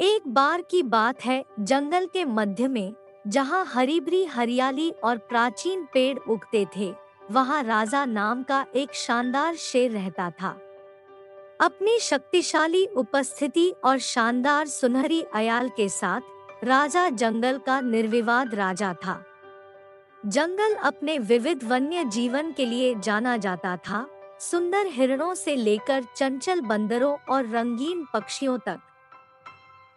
एक बार की बात है, जंगल के मध्य में, जहाँ हरी-भरी हरियाली और प्राचीन पेड़ उगते थे, वहाँ राजा नाम का एक शानदार शेर रहता था। अपनी शक्तिशाली उपस्थिति और शानदार सुनहरी अयाल के साथ राजा जंगल का निर्विवाद राजा था। जंगल अपने विविध वन्य जीवन के लिए जाना जाता था, सुंदर हिरणों से लेकर चंचल बंदरों और रंगीन पक्षियों तक।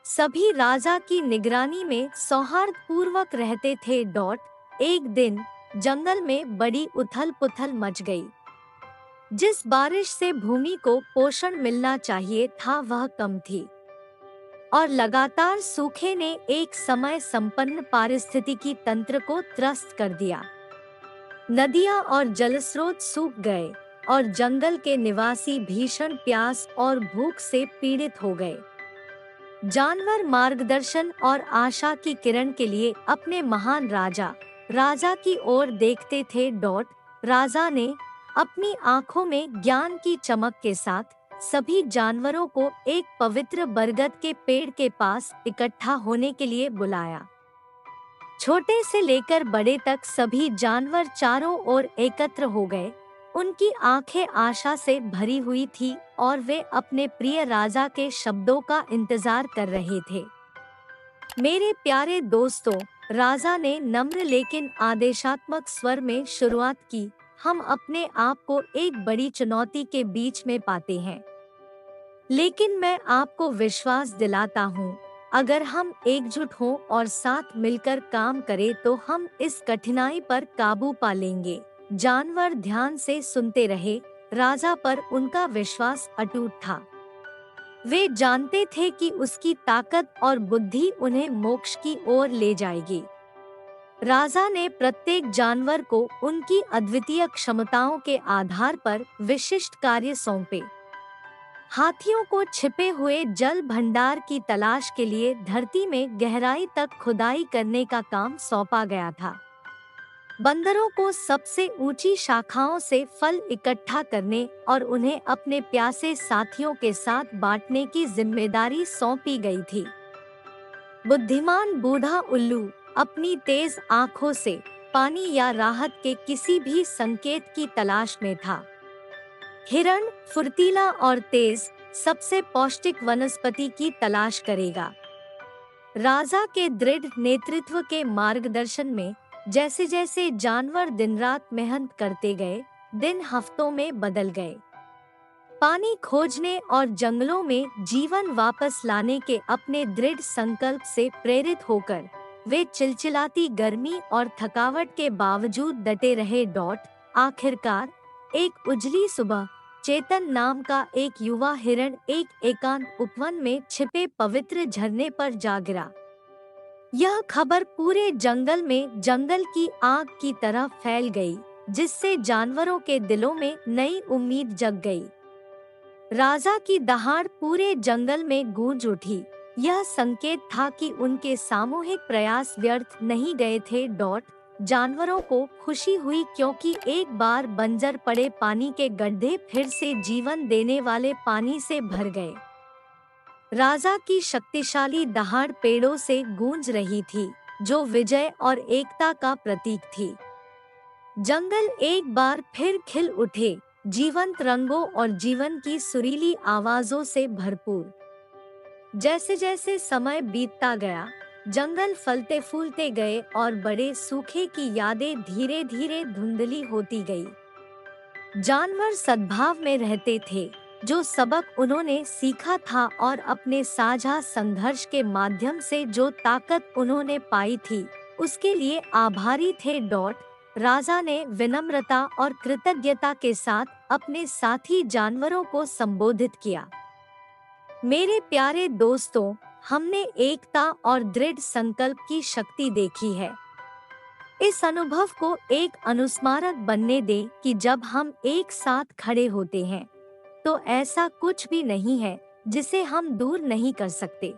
सभी राजा की निगरानी में सौहार्द पूर्वक रहते थे। एक दिन जंगल में बड़ी उथल-पुथल मच गई। जिस बारिश से भूमि को पोषण मिलना चाहिए था वह कम थी, और लगातार सूखे ने एक समय संपन्न पारिस्थितिकी तंत्र को त्रस्त कर दिया। नदियां और जलस्रोत सूख गए और जंगल के निवासी भीषण प्यास और भूख से पीड़ित हो गए। जानवर मार्गदर्शन और आशा की किरण के लिए अपने महान राजा की ओर देखते थे। राजा ने अपनी आंखों में ज्ञान की चमक के साथ सभी जानवरों को एक पवित्र बरगद के पेड़ के पास इकट्ठा होने के लिए बुलाया। छोटे से लेकर बड़े तक सभी जानवर चारों ओर एकत्र हो गए। उनकी आंखें आशा से भरी हुई थी और वे अपने प्रिय राजा के शब्दों का इंतजार कर रहे थे। मेरे प्यारे दोस्तों, राजा ने नम्र लेकिन आदेशात्मक स्वर में शुरुआत की, हम अपने आप को एक बड़ी चुनौती के बीच में पाते हैं, लेकिन मैं आपको विश्वास दिलाता हूँ, अगर हम एकजुट हों और साथ मिलकर काम करें तो हम इस कठिनाई पर काबू पा लेंगे। जानवर ध्यान से सुनते रहे। राजा पर उनका विश्वास अटूट था। वे जानते थे कि उसकी ताकत और बुद्धि उन्हें मोक्ष की ओर ले जाएगी। राजा ने प्रत्येक जानवर को उनकी अद्वितीय क्षमताओं के आधार पर विशिष्ट कार्य सौंपे। हाथियों को छिपे हुए जल भंडार की तलाश के लिए धरती में गहराई तक खुदाई करने का काम सौंपा गया था। बंदरों को सबसे ऊंची शाखाओं से फल इकट्ठा करने और उन्हें अपने प्यासे साथियों के साथ बांटने की जिम्मेदारी सौंपी गई थी। बुद्धिमान बूढ़ा उल्लू अपनी तेज आंखों से पानी या राहत के किसी भी संकेत की तलाश में था। हिरण फुर्तीला और तेज सबसे पौष्टिक वनस्पति की तलाश करेगा। राजा के दृढ़ नेतृत्व के मार्गदर्शन में जैसे जैसे जानवर दिन रात मेहनत करते गए, दिन हफ्तों में बदल गए। पानी खोजने और जंगलों में जीवन वापस लाने के अपने दृढ़ संकल्प से प्रेरित होकर वे चिलचिलाती गर्मी और थकावट के बावजूद डटे रहे। आखिरकार एक उजली सुबह चेतन नाम का एक युवा हिरण एक एकांत उपवन में छिपे पवित्र झरने पर जा गिरा। यह खबर पूरे जंगल में जंगल की आग की तरह फैल गई, जिससे जानवरों के दिलों में नई उम्मीद जग गई। राजा की दहाड़ पूरे जंगल में गूंज उठी। यह संकेत था कि उनके सामूहिक प्रयास व्यर्थ नहीं गए थे। जानवरों को खुशी हुई क्योंकि एक बार बंजर पड़े पानी के गड्ढे फिर से जीवन देने वाले पानी से भर गए। राजा की शक्तिशाली दहाड़ पेड़ों से गूंज रही थी, जो विजय और एकता का प्रतीक थी। जंगल एक बार फिर खिल उठे, जीवंत रंगों और जीवन की सुरीली आवाजों से भरपूर। जैसे जैसे समय बीतता गया, जंगल फलते फूलते गए और बड़े सूखे की यादें धीरे धीरे धुंधली होती गई। जानवर सद्भाव में रहते थे, जो सबक उन्होंने सीखा था और अपने साझा संघर्ष के माध्यम से जो ताकत उन्होंने पाई थी, उसके लिए आभारी थे। राजा ने विनम्रता और कृतज्ञता के साथ अपने साथी जानवरों को संबोधित किया। मेरे प्यारे दोस्तों, हमने एकता और दृढ़ संकल्प की शक्ति देखी है। इस अनुभव को एक अनुस्मारक बनने दें कि जब हम एक साथ खड़े होते हैं, तो ऐसा कुछ भी नहीं है जिसे हम दूर नहीं कर सकते।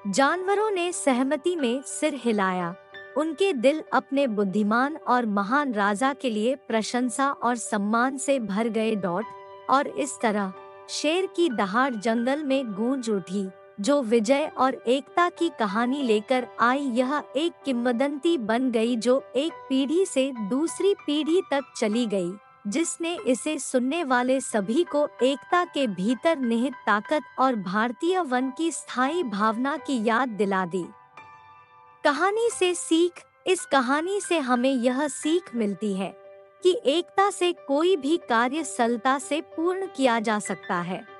जानवरों ने सहमति में सिर हिलाया। उनके दिल अपने बुद्धिमान और महान राजा के लिए प्रशंसा और सम्मान से भर गए। और इस तरह शेर की दहाड़ जंगल में गूंज उठी, जो विजय और एकता की कहानी लेकर आई। यह एक किंवदंती बन गई जो एक पीढ़ी से दूसरी पीढ़ी तक चली गई, जिसने इसे सुनने वाले सभी को एकता के भीतर निहित ताकत और भारतीय वन की स्थायी भावना की याद दिला दी। कहानी से सीख। इस कहानी से हमें यह सीख मिलती है कि एकता से कोई भी कार्य सरलता से पूर्ण किया जा सकता है।